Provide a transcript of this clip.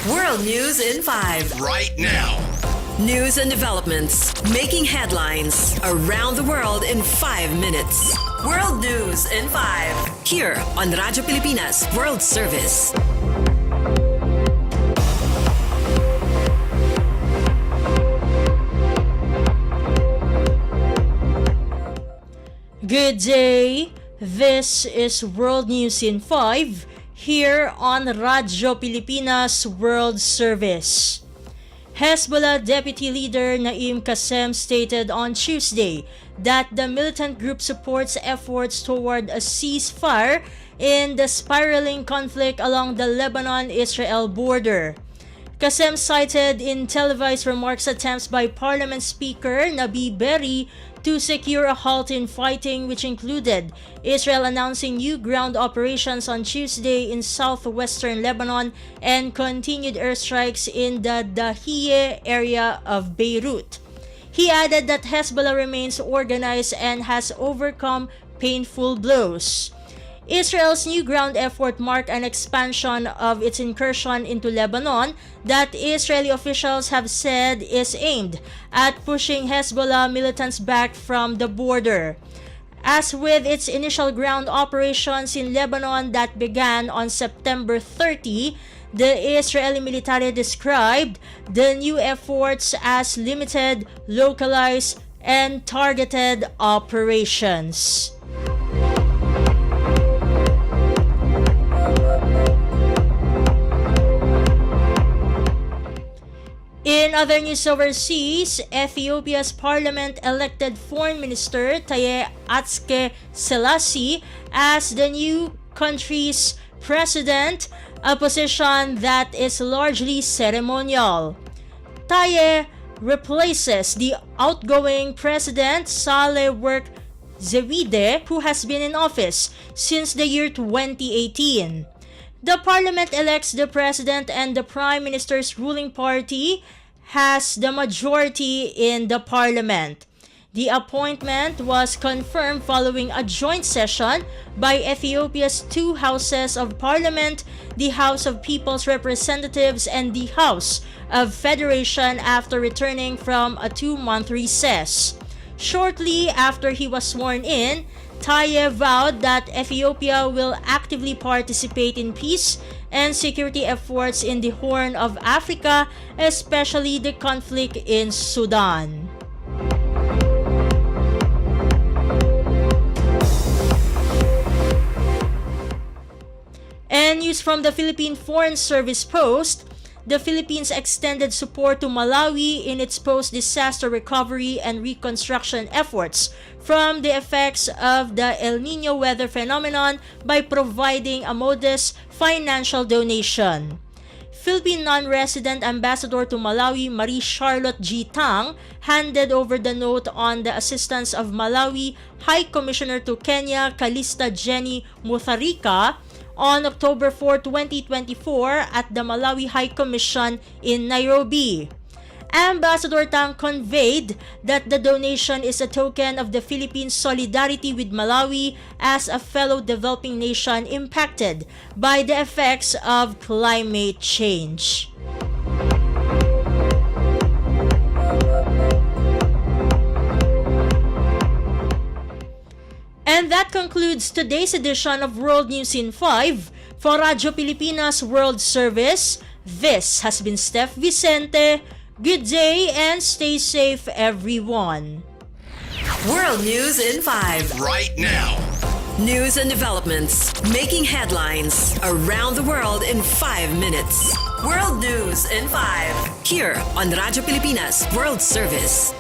World News in 5. Right now. News and developments making headlines around the world in 5 minutes. World News in 5. Here on Radyo Pilipinas World Service. Good day. This is World News in 5 here on Radyo Pilipinas World Service. Hezbollah Deputy Leader Naim Qassem stated on Tuesday that the militant group supports efforts toward a ceasefire in the spiraling conflict along the Lebanon-Israel border. Qassem cited in televised remarks attempts by Parliament Speaker Nabi Berri to secure a halt in fighting, which included Israel announcing new ground operations on Tuesday in southwestern Lebanon and continued airstrikes in the Dahiyeh area of Beirut. He added that Hezbollah remains organized and has overcome painful blows. Israel's new ground effort marked an expansion of its incursion into Lebanon that Israeli officials have said is aimed at pushing Hezbollah militants back from the border. As with its initial ground operations in Lebanon that began on September 30, the Israeli military described the new efforts as limited, localized, and targeted operations. In other news overseas, Ethiopia's parliament elected Foreign Minister Taye Atske Selassie as the new country's president, a position that is largely ceremonial. Taye replaces the outgoing president Saleh Work Zewde, who has been in office since the year 2018. The parliament elects the president and the prime minister's ruling party has the majority in the parliament. The appointment was confirmed following a joint session by Ethiopia's two houses of parliament, the House of People's Representatives and the House of Federation, after returning from a 2-month recess. Shortly after he was sworn in, Taye vowed that Ethiopia will actively participate in peace and security efforts in the Horn of Africa, especially the conflict in Sudan. And news from the Philippine Foreign Service Post: the Philippines extended support to Malawi in its post-disaster recovery and reconstruction efforts from the effects of the El Nino weather phenomenon by providing a modest financial donation. Philippine non-resident ambassador to Malawi Marie Charlotte G. Tang handed over the note on the assistance of Malawi High Commissioner to Kenya Calista Jenny Mutharika on October 4, 2024 at the Malawi High Commission in Nairobi. Ambassador Tang conveyed that the donation is a token of the Philippines' solidarity with Malawi as a fellow developing nation impacted by the effects of climate change. And that concludes today's edition of World News in 5. For Radyo Pilipinas World Service, this has been Steph Vicente. Good day and stay safe, everyone. World News in 5. Right now. News and developments making headlines around the world in 5 minutes. World News in 5. Here on Radyo Pilipinas World Service.